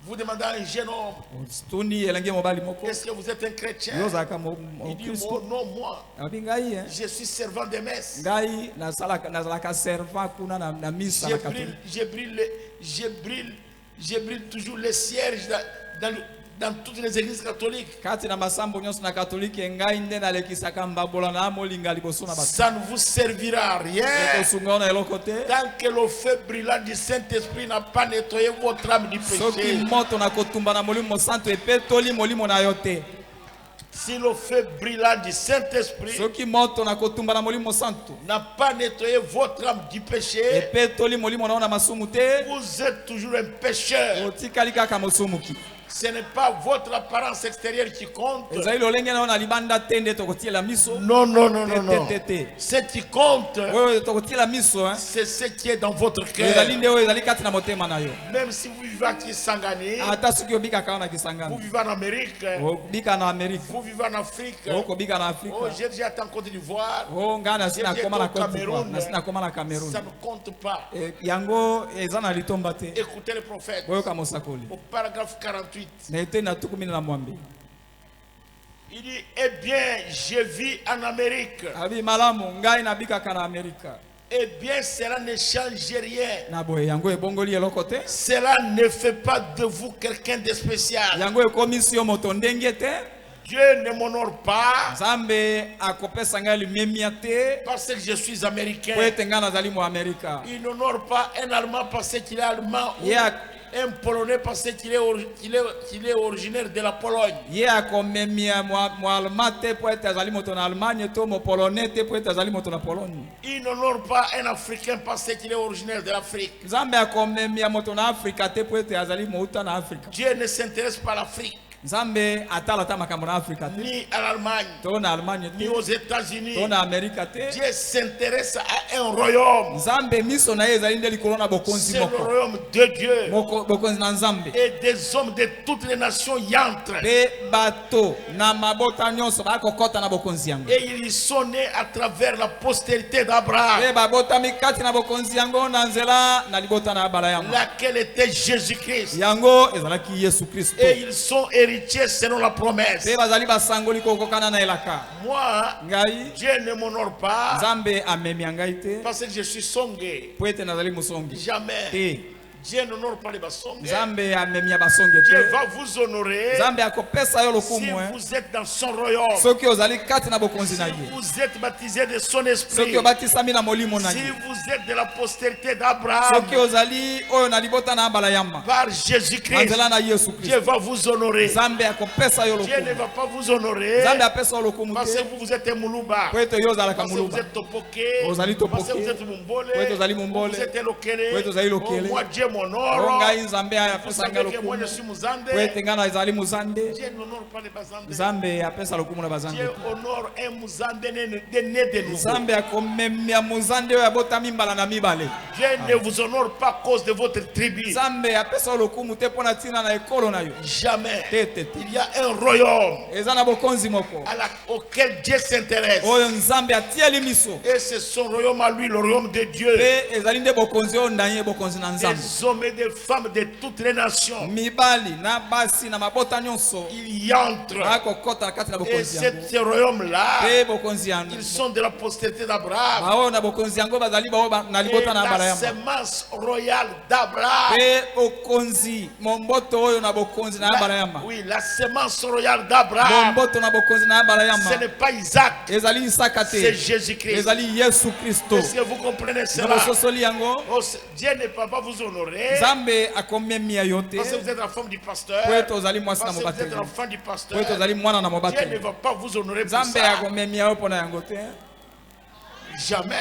Vous demandez à un jeune homme, tuni elenge mobali moko est-ce que vous êtes un chrétien? yo ozalaka Il dit, mokristo non, moi, abi ngai je suis servant de messe. ngai nazalaka servant kuna na misa na katolika Je brille toujours les cierges dans toutes les églises catholiques. kati na masambo nyonso na katolike ngai nde nalekisaka mbabola na molinga liboso na bato Ça ne vous servira à rien ekosunga na eloko te tant que le feu brillant du Saint-Esprit n'a pas nettoyé votre âme du soki péché. moto na kotumba na molimo santo epetoli molimo na yo te Si le feu brillant du Saint-Esprit soki moto na kotumba na molimo santo n'a pas nettoyé votre âme du péché, epetoli molimo na yo na masumu te vous êtes toujours un pécheur. otikali kaka mosumuki Ce n'est pas votre apparence extérieure qui compte. ezali lolenge na yo na libanda te nde tokotiela miso Non, non, non, non, non. te Ce qui compte, oyo tokotiela miso c'est ce qui est dans votre ezali cœur. nde oyo ezali kati na motema na yo Même si vous vivez à Kisangani, ata soki obikaka yo na vous kisangani vivez en Amérique, obika na amerika vous vivez en Afrique. okobika na Oh, afrika j'ai déjà été en Côte d'Ivoire. o ngai nasi nakoma na Côte d'Ivoire Cameroun. nasi nakoma na cameroun Ça ne compte pas. yango eza na litomba te Écoutez le prophète. boyoka mosakoli Au paragraphe 48. na ete na tuku mine na mwambe Il dit, eh bien, je vis en Amérique. abi malamu ngai nabikaka na amerika Eh bien, cela ne change rien. na boye yango ebongoli eloko te Cela ne fait pas de vous quelqu'un de spécial. yango ekomisi yo moto ndenge te Dieu ne m'honore pas nzambe akopesa ngai limemia te parce que je suis américain. po ete ngai nazali mo amerika Il n'honore pas un Allemand parce qu'il est allemand. Ou ye un Polonais parce qu'il est originaire de la Pologne. ye akomemia moallemand te po ete azali moto na allemagne to mopolonais te po ete azali moto na pologne Il n'honore pas un Africain parce qu'il est originaire de l'Afrique. nzambe akomemia moto na afrika te po ete azali mouta na afrika Dieu ne s'intéresse pas à l'Afrique, nzambe atala ata makambo na afrika te ni à l'Allemagne, to na allemagne ni te aux États-Unis. to na amerika te Dieu s'intéresse à un royaume. nzambe miso na ye ezali nde likolo na bokonzi C'est le moko royaume de Dieu. bokonzi na nzambe Et des hommes de toutes les nations y entrent. mpe bato na mabota nyonso bakokɔta na bokonzi yango Et ils sont nés à travers la postérité d'Abraham, mpe babotami kati na bokonzi yango na nzela na libota na abrahama laquelle était Jésus-Christ. yango ezalaki yesu kristo Et ils sont héritiers selon la promesse. mpe bazali basangoli kokokana na elaka Moi, ngai Dieu ne m'honore pas nzambe amemi ya ngai te parce que je suis songué. po ete nazali mosongi Jamais. te Dieu n'honore pas les basongués. nzambe amemi ya basonge Dieu te va vous honorer nzambe akopesa yo si lokumu vous êtes dans son royaume. soki ozali kati na bokonzi Si na ye vous êtes baptisé de son esprit. soki obatisami na molimo na Si ye vous êtes de la postérité d'Abraham soki ozali oyo na libota na abala yamba par na Jésus-Christ, nzela na yesu Dieu kristo va vous honorer. nzambe akopesa yo Dieu ne lokumu va pas vous honorer nzambe apesa yo lokumu parce te que vous êtes un Moulouba, po ete yo ozalaka parce que vous moluba êtes Topoké, Ozali Topoké. parce que vous êtes Mumbole, Po ete ozali Mumbole. vous êtes Lokele. Po ete ozali Lokele. Oh, moi Dieu o m'honore. ngai nzambe Vous apesa ngai savez que moi lokumu je suis Mouzande. po ete ngai ezali muzande Dieu n'honore pas les Bazandés. nzambe apesa lokumu na bazande Dieu te honore un Mouzande né de nouveau. nzambe akomemia muzande oyo abotami mbala na mibale Dieu ne vous honore pas à cause de votre tribu. nzambe apesa yo lokumu te mpo na ntina na ekolo na yo Jamais. te te te Il y a un royaume eza na bokonzi moko auquel Dieu s'intéresse. oyo nzambe atieli miso Et c'est son royaume à lui, le royaume de Dieu. mpe ezali nde bokonzi oyo ndanye bokonzi na nzambe Des hommes et des femmes de toutes les nations. Il y entrent. Et ce royaume-là, ils sont de la postérité d'Abraham. La sémence royale d'Abraham. Oui, la sémence royale d'Abraham. Ce n'est pas Isaac, c'est Jésus-Christ. Est-ce que vous comprenez cela? Oh, Dieu ne peut pas vous honorer parce que vous êtes la femme du pasteur, parce que vous êtes l'enfant du pasteur. Dieu ne va pas vous honorer pour ça. Jamais.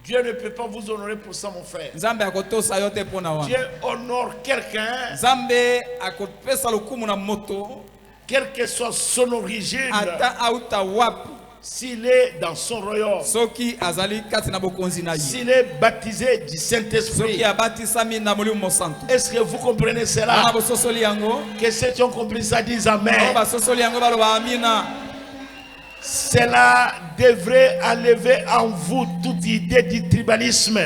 Dieu ne peut pas vous honorer pour ça, mon frère. Dieu honore quelqu'un, quelle que soit son origine, s'il est dans son royaume, s'il est baptisé du Saint-Esprit. Est-ce que vous comprenez cela? Que ceux qui ont compris ça disent Amen. Cela devrait enlever en vous toute idée du tribalisme.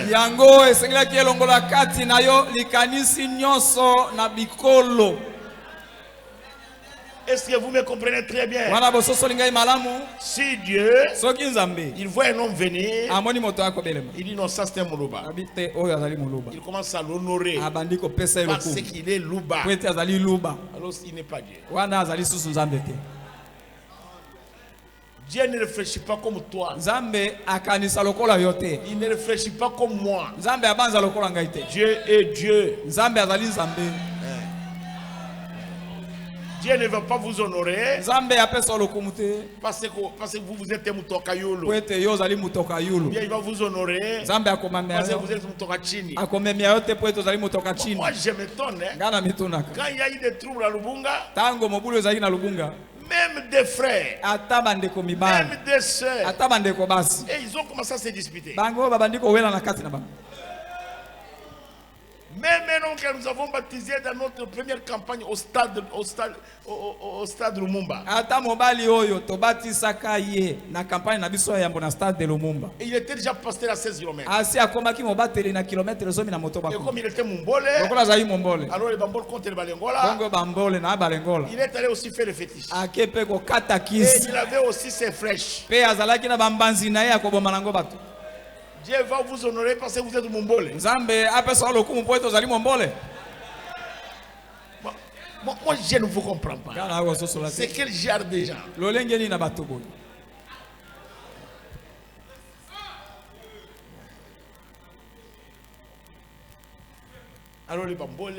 Est-ce que vous me comprenez très bien? Si Dieu, il voit un homme venir, il dit non, ça c'est un Moulouba. Il commence à l'honorer parce qu'il est Louba. Alors il n'est pas Dieu. Dieu ne réfléchit pas comme toi. Il ne réfléchit pas comme moi. Dieu est Dieu. Dieu ne va pas vous honorer parce que vous êtes Moutokayolo. Dieu il va vous honorer parce que vous êtes Moutokachini. Moi je m'étonne quand il y a eu des troubles à Lubunga, même des frères, même des sœurs, et ils ont commencé à se disputer. Même maintenant que nous avons baptisé dans notre première campagne au stade Lumumba. Et il était déjà pasteur à 16 km. Et comme il était Mumbole, alors les Bambol contre les Balengola, il est allé aussi faire le fétiche. Et il avait aussi ses flèches. Dieu va vous honorer parce que vous êtes Mumbole. Moi, je ne vous comprends pas. C'est quel genre de gens? Alors les Bambole,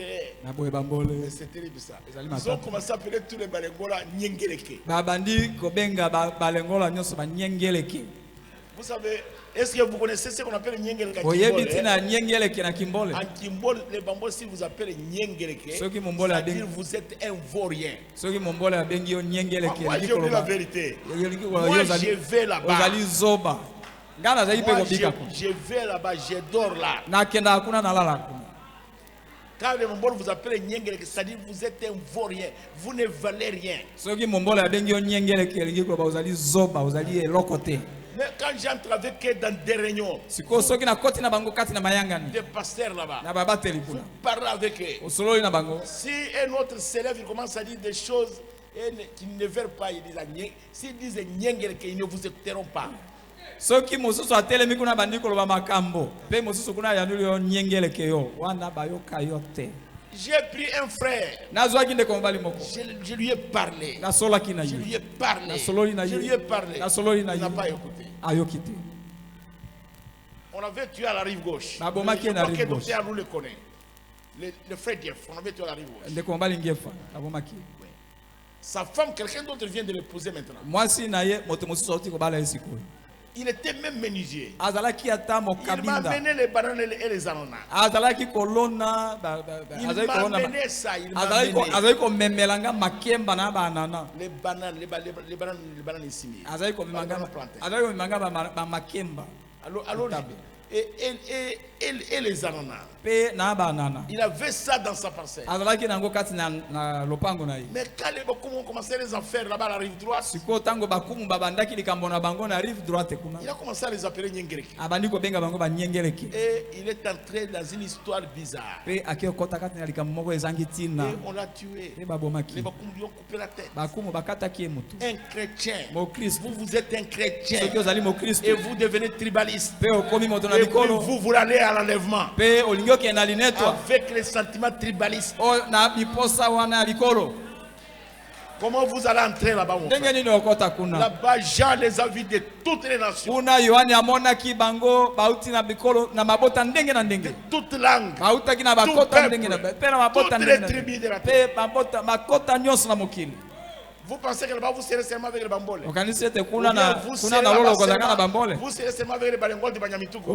c'est terrible ça. Ils ont commencé à appeler tous les Balengola Nyengeleke. Vous savez, est-ce que vous connaissez ce qu'on appelle Nyengeleke? En Kimbol, les Bambol, si vous appelez Nyengeleke, c'est-à-dire vous êtes un vaurien. Moi, j'ai oublié la vérité. Moi, je vais là-bas. Je vais là-bas, je dors là. Quand les Mongols vous appellent Nyengeleke, c'est-à-dire vous êtes un vaurien, vous ne valez rien. Mais quand j'entre avec eux dans des réunions, des pasteurs là-bas, vous parlez avec eux. Si un autre s'élève, il commence à dire des choses qu'ils ne veulent pas, s'ils disent Nyengeleke, ils ne vous écouteront pas. J'ai pris un frère. Je lui ai parlé. Je lui ai parlé. Il n'a pas écouté. On avait tué à la rive gauche. Le docteur nous le connaît. Le frère Jeff, on avait tué à la rive gauche. Sa femme, quelqu'un d'autre vient de l'épouser maintenant. Il était même menuisier. Il m'a amené les bananes et les ananas. Il m'a amené ça. Les bananes ici. Alors et les ananas. Il avait ça dans sa parcelle. Mais quand les Bakoum ont commencé les affaires là-bas à la rive droite, il a commencé à les appeler Nyengereki. Et il est entré dans une histoire bizarre. Et on l'a tué. Les Bakoum lui ont coupé la tête. Un chrétien. Vous êtes un chrétien. Et vous devenez tribaliste. Et vous voulez aller à l'enlèvement. Avec les sentiments tribalistes. Comment vous allez entrer là-bas? Là-bas, Jean les a vus de toutes les nations. De toutes langues. Tout peuple, toutes les tribus de la terre. Vous pensez que là-bas vous serez seulement avec les bamboles? Vous serez seulement avec les balengol de Banyamituku?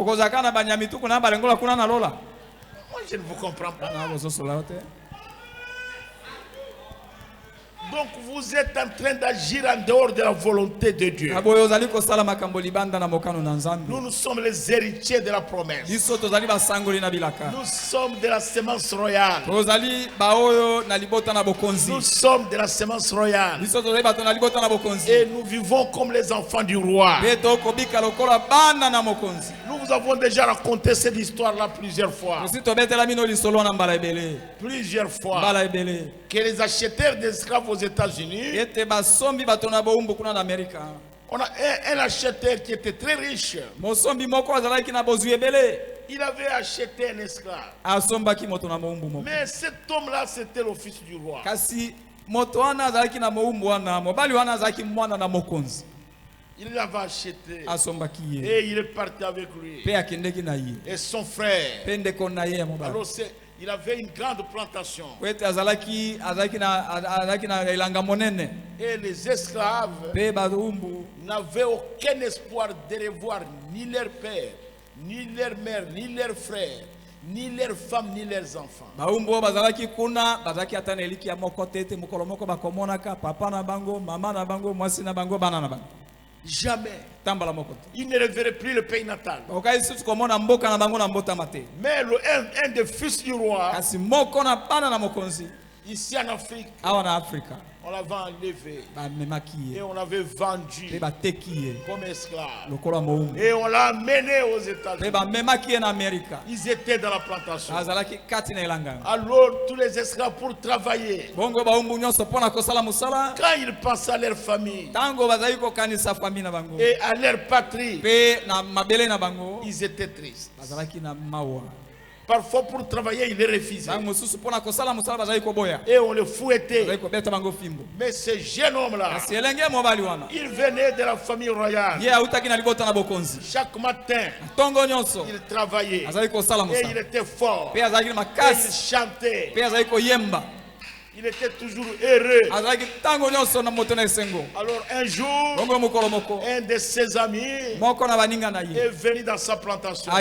Moi je ne vous comprends pas. Donc vous êtes en train d'agir en dehors de la volonté de Dieu. Nous sommes les héritiers de la promesse. Nous sommes de la semence royale. Nous sommes de la semence royale. Et nous vivons comme les enfants du roi. Nous vous avons déjà raconté cette histoire-là plusieurs fois. Plusieurs fois. Que les acheteurs d'esclaves aux États-Unis, on a un acheteur qui était très riche. Il avait acheté un esclave. Mais cet homme-là, c'était le fils du roi. Il l'avait acheté. Et il est parti avec lui. Et son frère. Alors il avait une grande plantation. Et les esclaves n'avaient aucun espoir de revoir ni leur père, ni leur mère, ni leurs frères, ni leurs femmes, ni leurs enfants. Jamais. Il ne reverrait plus le pays natal. Mais un des fils du roi, ici en Afrique, on l'avait enlevé et on l'avait vendu comme esclave. Et on l'a amené aux États-Unis. Ils étaient dans la plantation. Alors tous les esclaves pour travailler, quand ils pensaient à leur famille et à leur patrie, ils étaient tristes. Parfois pour travailler, il est refusé. Et on le fouettait. Mais ce jeune homme-là, il venait de la famille royale. Chaque matin, il travaillait. Et il était fort. Et il chantait. Il était toujours heureux. Alors un jour, un de ses amis est venu dans sa plantation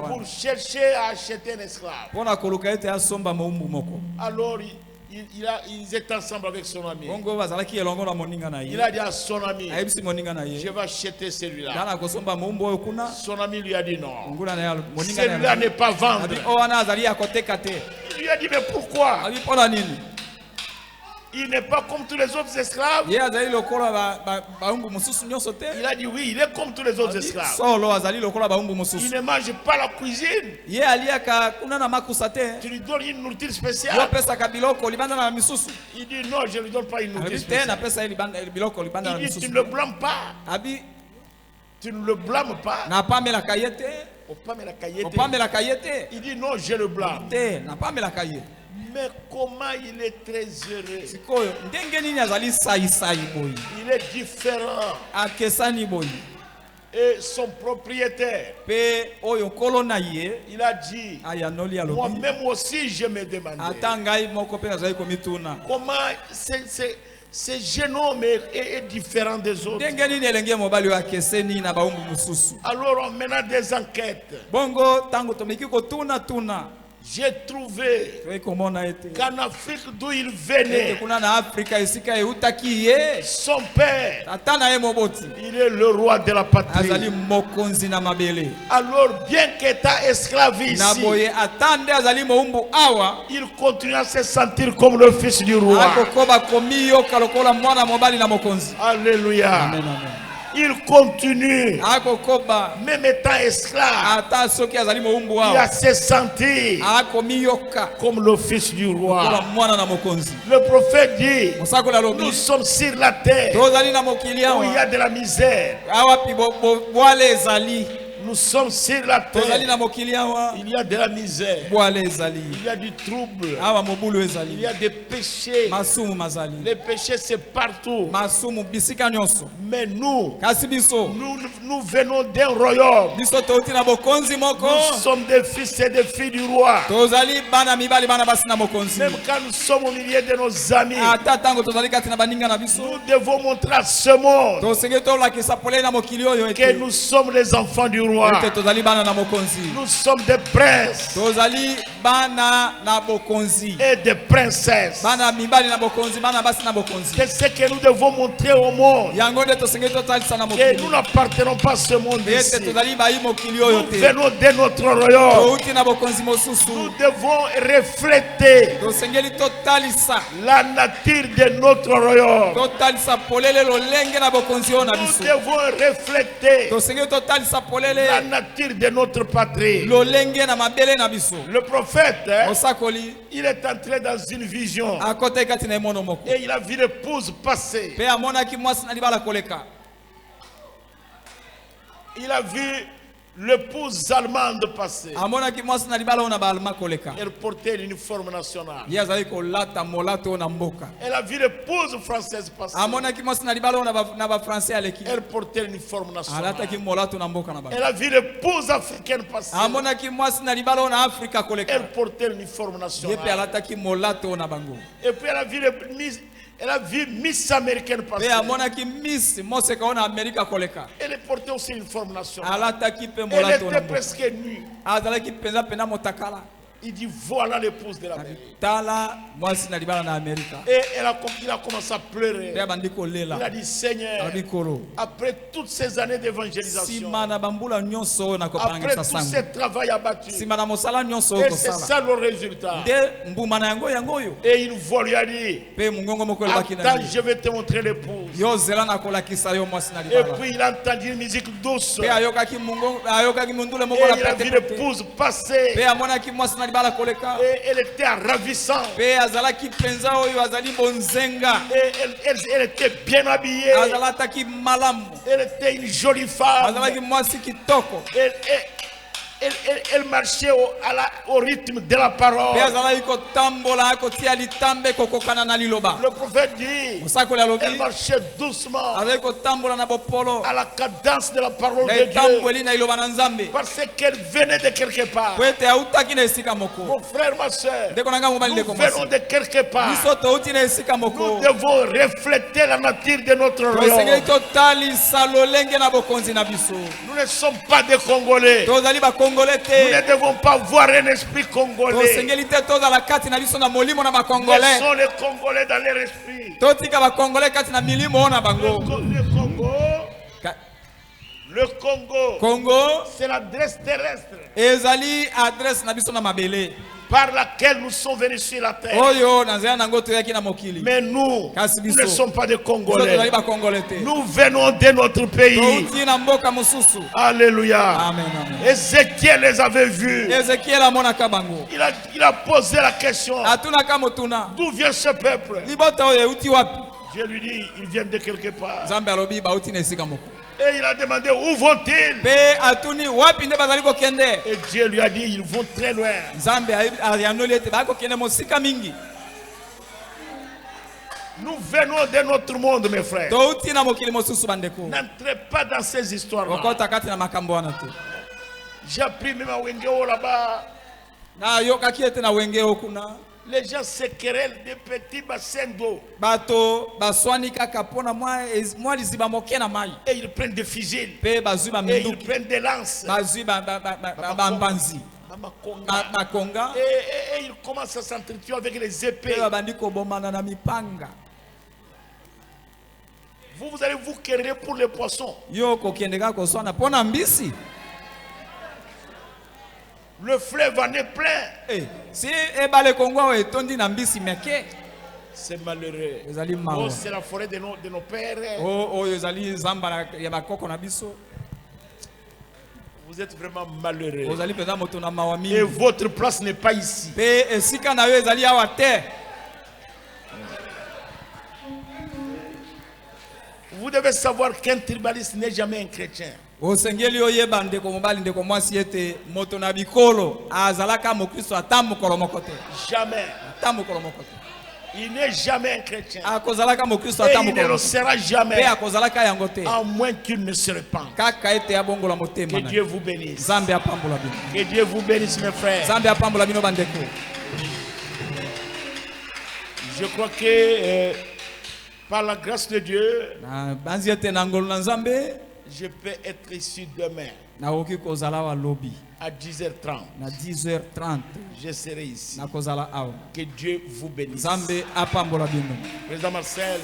pour chercher à acheter un esclave. Alors ils étaient ensemble avec son ami. Il a dit à son ami, je vais acheter celui-là. Son ami lui a dit non. Celui-là n'est pas vendu. Il lui a dit mais pourquoi? Il n'est pas comme tous les autres esclaves. Il a dit oui, il est comme tous les autres esclaves. Il ne mange pas la cuisine. Tu lui donnes une nourriture spéciale. Il dit non, je ne lui donne pas une nourriture spéciale. Il dit tu ne le blâmes pas. Tu ne le blâmes pas. Il dit non, je le blâme. Mais comment il est très heureux. Il est différent. Et son propriétaire, il a dit, moi-même aussi je me demandais comment ce jeune homme est différent des autres. Alors on mène des enquêtes. J'ai trouvé qu'en Afrique d'où il venait, son père, il est le roi de la patrie. Alors, bien qu'étant esclave ici, il continue à se sentir comme le fils du roi. Alléluia. Amen, amen. Il continue, même étant esclave, il a se sentir comme le fils du roi. Le prophète dit, nous sommes sur la terre où il y a de la misère. Nous sommes sur la terre. Il y a de la misère. Il y a du trouble. Il y a des péchés. Les péchés, c'est partout. Mais nous venons d'un royaume. Nous sommes des fils et des filles du roi. Même quand nous sommes au milieu de nos amis, nous devons montrer à ce monde que nous sommes les enfants du roi. Nous sommes des princes et des princesses. C'est ce que nous devons montrer au monde. Que nous n'appartenons pas à ce monde ici. Nous venons de notre royaume. Nous devons refléter la nature de notre royaume. Nous devons refléter la nature de notre patrie. Le prophète, il est entré dans une vision et il a vu l'épouse passer. Il a vu l'épouse allemande passer. Elle portait l'uniforme national. Elle a vu l'épouse française passer. Elle portait l'uniforme national. Elle a vu l'épouse africaine passer. Elle portait l'uniforme national. Et puis elle a vu Miss américaine passer. Elle portait aussi une forme nationale. Elle était presque nue. Il dit voilà l'épouse de l'Amérique. Et il a commencé à pleurer. Il a dit Seigneur, après toutes ces années d'évangélisation, après tout ce travail abattu, et c'est ça le résultat. Et une voix lui a dit, attends, je vais te montrer l'épouse. Et puis il a entendu une musique douce. Et il a vu l'épouse passer. Et elle était ravissante. Et elle était bien habillée. Elle était une jolie femme. Elle marchait au rythme de la parole. Le prophète dit, elle marchait doucement à la cadence de la parole de Dieu, parce qu'elle venait de quelque part. Mon frère, ma soeur, nous venons de quelque part. Nous devons refléter la nature de notre royaume. Nous ne sommes pas des Congolais. Nous ne devons pas voir un esprit congolais. Laissons les Congolais dans leur esprit. Le Congo, c'est l'adresse terrestre par laquelle nous sommes venus sur la terre. Mais nous ne sommes pas des Congolais. Nous venons de notre pays. Alléluia. Amen, amen. Ézéchiel les avait vus. Il a posé la question, d'où vient ce peuple? Dieu lui dit, ils viennent de quelque part. Et il a demandé, où vont-ils? Et Dieu lui a dit, ils vont très loin. Nous venons de notre monde, mes frères. N'entrez pas dans ces histoires-là. J'ai appris même à Wengeo là-bas. Les gens se querellent des petits bassins d'eau. Et ils prennent des fusils. Et ils prennent des lances. Makonga. Et il commence à s'entretuer avec les épées. Vous allez vous querer pour les poissons. Le fleuve en est plein. C'est malheureux. Oh, c'est la forêt de nos pères. Vous êtes vraiment malheureux. Et votre place n'est pas ici. Vous devez savoir qu'un tribaliste n'est jamais un chrétien. Jamais. Il n'est jamais un chrétien. Et il ne le sera jamais. À moins qu'il ne se répande. Que Dieu vous bénisse. Que Dieu vous bénisse, mes frères. Je crois que par la grâce de Dieu, je peux être ici demain. À 10h30. Je serai ici. Que Dieu vous bénisse. Président Marcel.